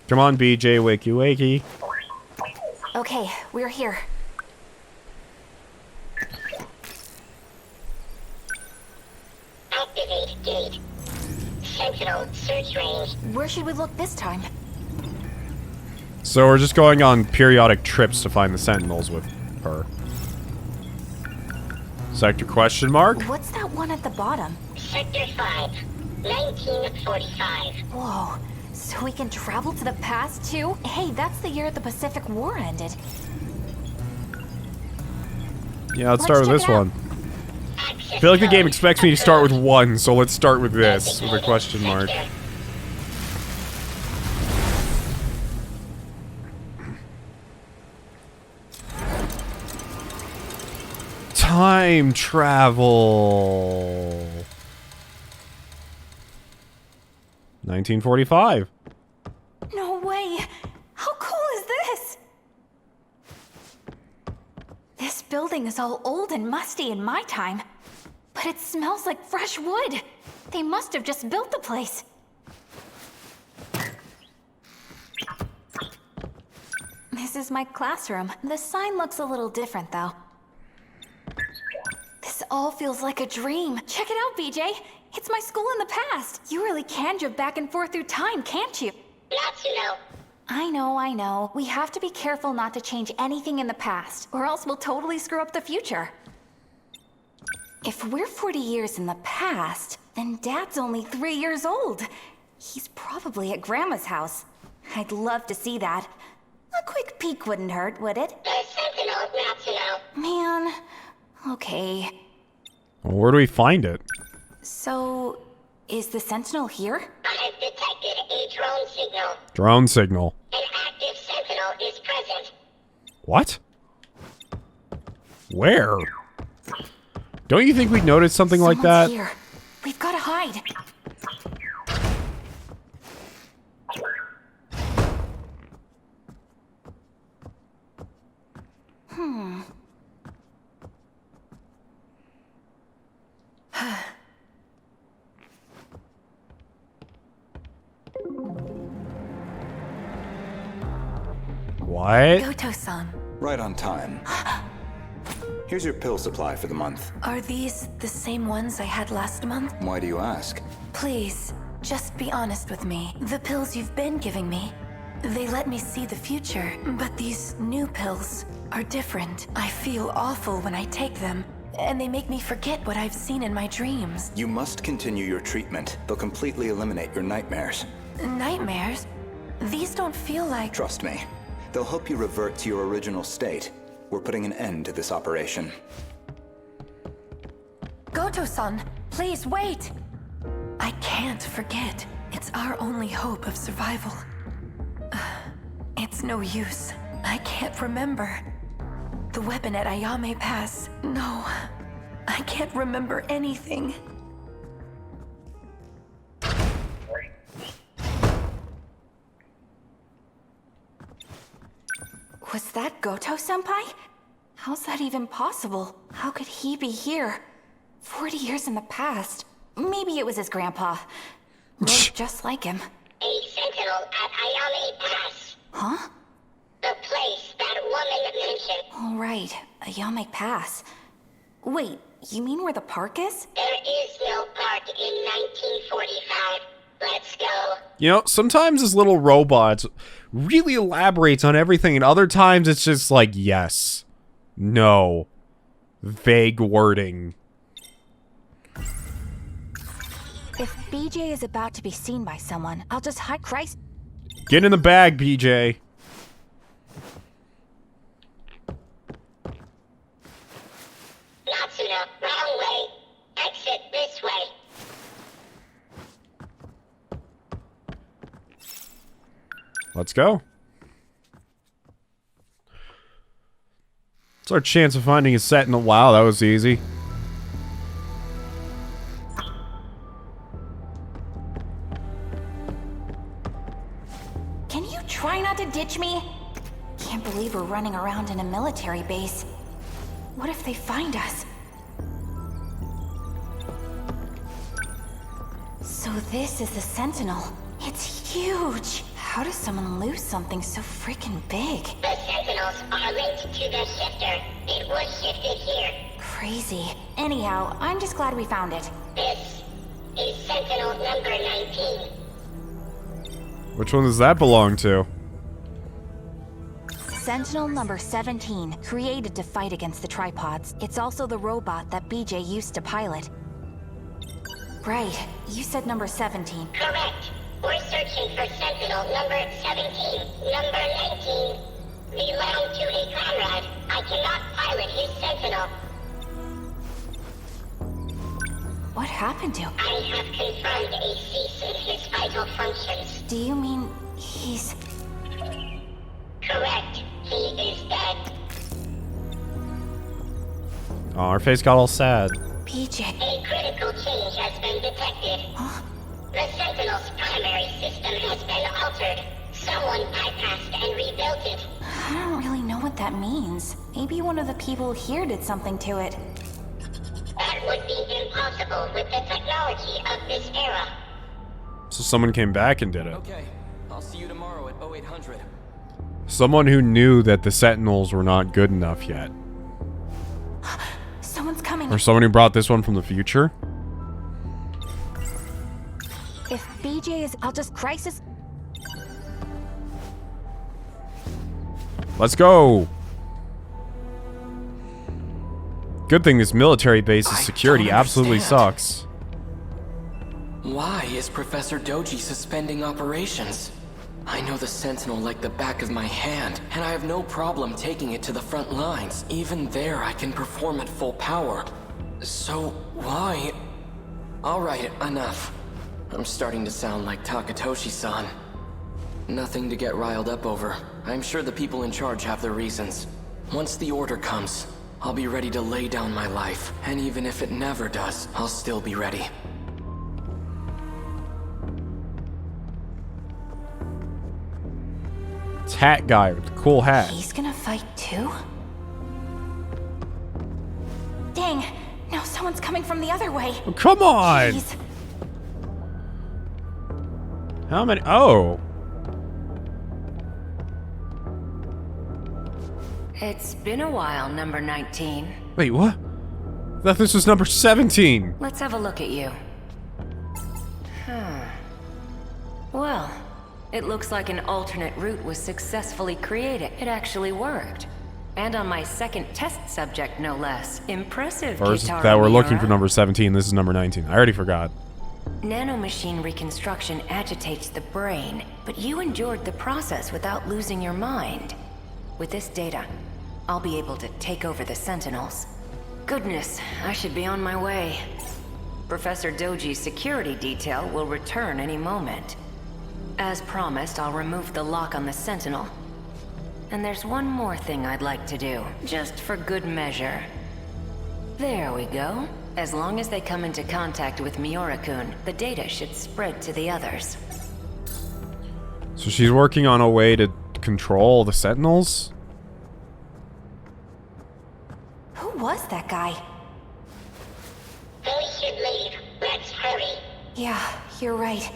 Speaker 1: Come on, BJ, wakey wakey.
Speaker 3: Okay, we're here.
Speaker 11: Activate gate. Sentinel search range.
Speaker 3: Where should we look this time?
Speaker 1: So we're just going on periodic trips to find the Sentinels with her. Sector question mark?
Speaker 3: What's that one at the bottom?
Speaker 11: Sector 5, 1945.
Speaker 3: Whoa, so we can travel to the past too? Hey, that's the year the Pacific War ended.
Speaker 1: Yeah, let's start with this one. I feel like the game expects me to start with one, so let's start with this, with a question mark. Time travel. 1945.
Speaker 3: No way! How cool is this? This building is all old and musty in my time, but it smells like fresh wood. They must have just built the place. This is my classroom. The sign looks a little different, though. This all feels like a dream. Check it out, BJ. It's my school in the past. You really can jump back and forth through time, can't you?
Speaker 11: Natsuno.
Speaker 3: I know. We have to be careful not to change anything in the past, or else we'll totally screw up the future. If we're 40 years in the past, then Dad's only 3 years old. He's probably at Grandma's house. I'd love to see that, peek wouldn't hurt, would it?
Speaker 11: The Sentinels not to know.
Speaker 3: Man. Okay.
Speaker 1: Well, where do we find it?
Speaker 3: So, is the Sentinel here?
Speaker 11: I've detected a drone signal.
Speaker 1: Drone signal.
Speaker 11: An active Sentinel is present.
Speaker 1: What? Where? Don't you think we'd notice something like that?
Speaker 3: Here. We've got to hide.
Speaker 1: What?
Speaker 10: Goto-san,
Speaker 4: Right on time. Here's your pill supply for the month.
Speaker 10: are these the same ones I had last month?
Speaker 4: Why do you ask?
Speaker 10: Please, just be honest with me. The pills you've been giving me, they let me see the future, but these new pills are different. I feel awful when I take them, and they make me forget what I've seen in my dreams.
Speaker 4: You must continue your treatment. They'll completely eliminate your nightmares.
Speaker 10: Nightmares? These don't feel like...
Speaker 4: Trust me. They'll help you revert to your original state. We're putting an end to this operation.
Speaker 10: Goto-san, please wait! I can't forget. It's our only hope of survival. It's no use. I can't remember. The weapon at Ayame Pass. No. I can't remember anything.
Speaker 3: Was that Goto-senpai? How's that even possible? How could he be here? 40 years in the past. Maybe it was his grandpa. Looked just like him.
Speaker 11: A Sentinel at Ayame Pass.
Speaker 3: Huh?
Speaker 11: The place that woman mentioned.
Speaker 3: All right, Ayame Pass. Wait, you mean where the park is?
Speaker 11: There is no park in 1945. Let's go.
Speaker 1: You know, sometimes this little robot really elaborates on everything, and other times it's just like, yes, no, vague wording.
Speaker 3: If BJ is about to be seen by someone, I'll just hide Christ.
Speaker 1: Get in the bag, BJ.
Speaker 11: Natsuno, wrong way. Exit this way.
Speaker 1: Let's go. It's our chance of finding a Sentinel. Wow, that was easy.
Speaker 3: Can you try not to ditch me? Can't believe we're running around in a military base. What if they find us? So this is the Sentinel. It's huge. How does someone lose something so freaking big?
Speaker 11: The Sentinels are linked to the shifter. It was shifted here.
Speaker 3: Crazy. Anyhow, I'm just glad we found it.
Speaker 11: This is Sentinel number 19.
Speaker 1: Which one does that belong to?
Speaker 3: Sentinel number 17, created to fight against the tripods. It's also the robot that BJ used to pilot. Right, you said number 17.
Speaker 11: Correct. We're searching for Sentinel number 17. Number 19 belonged to a comrade. I cannot pilot his Sentinel.
Speaker 3: What happened to him?
Speaker 11: I have confirmed a cease in his vital functions.
Speaker 3: Do you mean he's...
Speaker 11: Correct. He is dead.
Speaker 1: Oh, our face got all sad.
Speaker 3: BJ.
Speaker 11: A critical change has been detected.
Speaker 3: Huh?
Speaker 11: The Sentinel's primary system has been altered. Someone bypassed and rebuilt it.
Speaker 3: I don't really know what that means. Maybe one of the people here did something to it.
Speaker 11: That would be impossible with the technology of this era.
Speaker 1: So someone came back and did it.
Speaker 5: Okay, I'll see you tomorrow at 0800.
Speaker 1: Someone who knew that the Sentinels were not good enough yet.
Speaker 3: Someone's coming.
Speaker 1: Or someone who brought this one from the future.
Speaker 3: If BJ is... I'll just crisis...
Speaker 1: Let's go. Good thing this military base's security absolutely sucks.
Speaker 5: Why is Professor Doji suspending operations?
Speaker 12: I know the Sentinel like the back of my hand, and I have no problem taking it to the front lines. Even there, I can perform at full power. So, why? Alright, enough. I'm starting to sound like Takatoshi-san. Nothing to get riled up over. I'm sure the people in charge have their reasons. Once the order comes, I'll be ready to lay down my life. And even if it never does, I'll still be ready.
Speaker 1: It's hat guy with the cool hat.
Speaker 3: He's gonna fight too? Dang, now someone's coming from the other way.
Speaker 1: Oh, come on!
Speaker 3: Jeez.
Speaker 1: How many? Oh.
Speaker 13: It's been a while, number 19.
Speaker 1: Wait, what? I thought this was number 17.
Speaker 13: Let's have a look at you. Well, it looks like an alternate route was successfully created. It actually worked. And on my second test subject, no less. Impressive,
Speaker 1: First,
Speaker 13: Kitaro
Speaker 1: that we're looking
Speaker 13: Miura.
Speaker 1: for number 17. This is number 19. I already forgot.
Speaker 13: Nanomachine reconstruction agitates the brain, but you endured the process without losing your mind. With this data, I'll be able to take over the Sentinels. Goodness, I should be on my way. Professor Doji's security detail will return any moment. As promised, I'll remove the lock on the Sentinel. And there's one more thing I'd like to do, just for good measure. There we go. As long as they come into contact with Miura-kun, the data should spread to the others.
Speaker 1: So she's working on a way to control the Sentinels?
Speaker 3: Who was that guy?
Speaker 11: We should leave. Let's hurry.
Speaker 3: Yeah, you're right.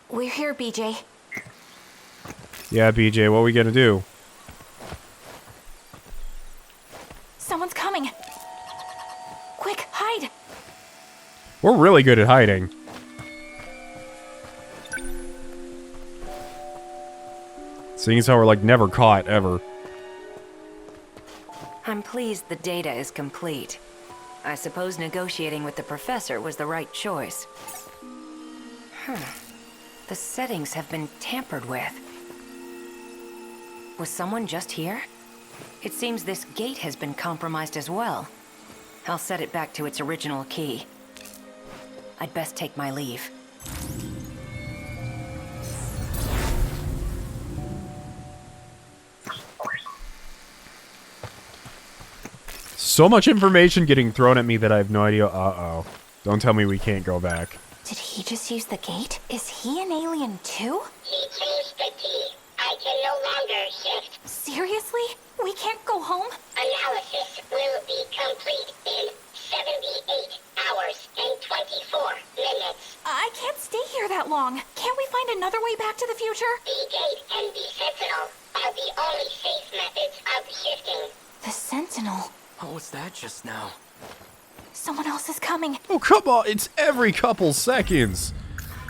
Speaker 3: We're here, BJ.
Speaker 1: Yeah, BJ, what are we gonna do?
Speaker 3: Someone's coming. Quick, hide.
Speaker 1: We're really good at hiding. Seeing as how we're like never caught, ever.
Speaker 13: I'm pleased the data is complete. I suppose negotiating with the professor was the right choice. The settings have been tampered with. Was someone just here? It seems this gate has been compromised as well. I'll set it back to its original key. I'd best take my leave.
Speaker 1: So much information getting thrown at me that I have no idea. Uh-oh. Don't tell me we can't go back.
Speaker 3: Did he just use the gate? Is he an alien too?
Speaker 11: He changed the key. I can no longer shift.
Speaker 3: Seriously? We can't go home?
Speaker 11: Analysis will be complete in 78 hours and 24 minutes.
Speaker 3: I can't stay here that long. Can't we find another way back to the future?
Speaker 11: The gate and the Sentinel are the only safe methods of shifting.
Speaker 3: The Sentinel?
Speaker 12: What was that just now?
Speaker 3: Someone else is coming.
Speaker 1: Oh, come on. It's every couple seconds.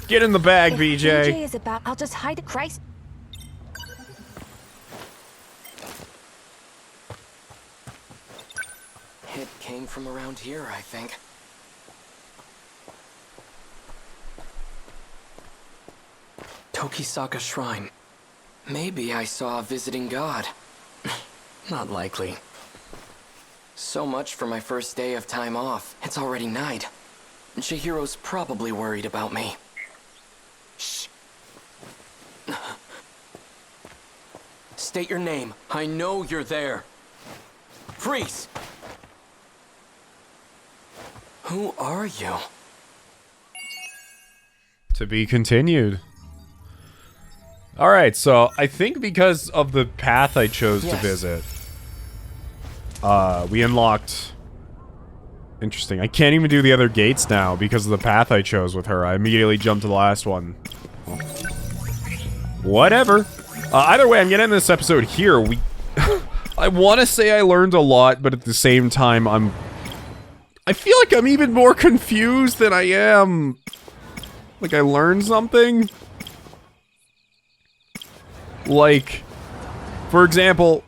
Speaker 1: Get in the bag,
Speaker 3: If
Speaker 1: BJ.
Speaker 3: BJ is about, I'll just hide. Christ.
Speaker 12: It came from around here, I think. Tokisaka Shrine. Maybe I saw a visiting god. Not likely. So much for my first day of time off. It's already night. Chihiro's probably worried about me. Shh. State your name. I know you're there. Freeze! Who are you?
Speaker 1: To be continued. Alright, so I think because of the path I chose to visit, we unlocked... Interesting. I can't even do the other gates now because of the path I chose with her. I immediately jumped to the last one. Whatever. Either way, I'm gonna end this episode here. I want to say I learned a lot, but at the same time, I feel like I'm even more confused than I am. Like I learned something. Like, for example,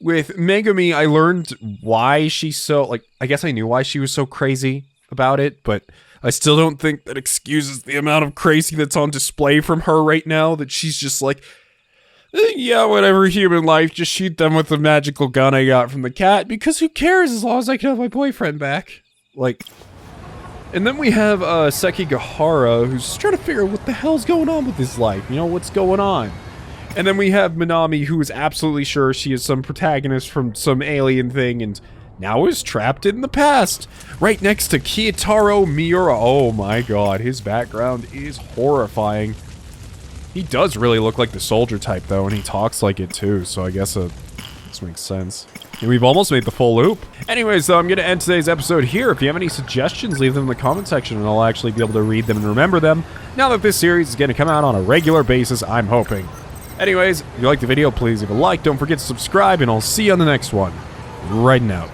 Speaker 1: With Megumi, I learned why she's so, like, I guess I knew why she was so crazy about it, but I still don't think that excuses the amount of crazy that's on display from her right now, that she's just like, yeah, whatever, human life, just shoot them with the magical gun I got from the cat, because who cares as long as I can have my boyfriend back? Like, and then we have Sekigahara, who's trying to figure out what the hell's going on with his life, you know, what's going on? And then we have Minami, who is absolutely sure she is some protagonist from some alien thing, and now is trapped in the past, right next to Kiyotaro Miura. Oh my god, his background is horrifying. He does really look like the soldier type, though, and he talks like it, too, so I guess this makes sense. And we've almost made the full loop. Anyways, though, I'm going to end today's episode here. If you have any suggestions, leave them in the comment section, and I'll actually be able to read them and remember them, now that this series is going to come out on a regular basis, I'm hoping. Anyways, if you liked the video, please leave a like, don't forget to subscribe, and I'll see you on the next one. Raiden out.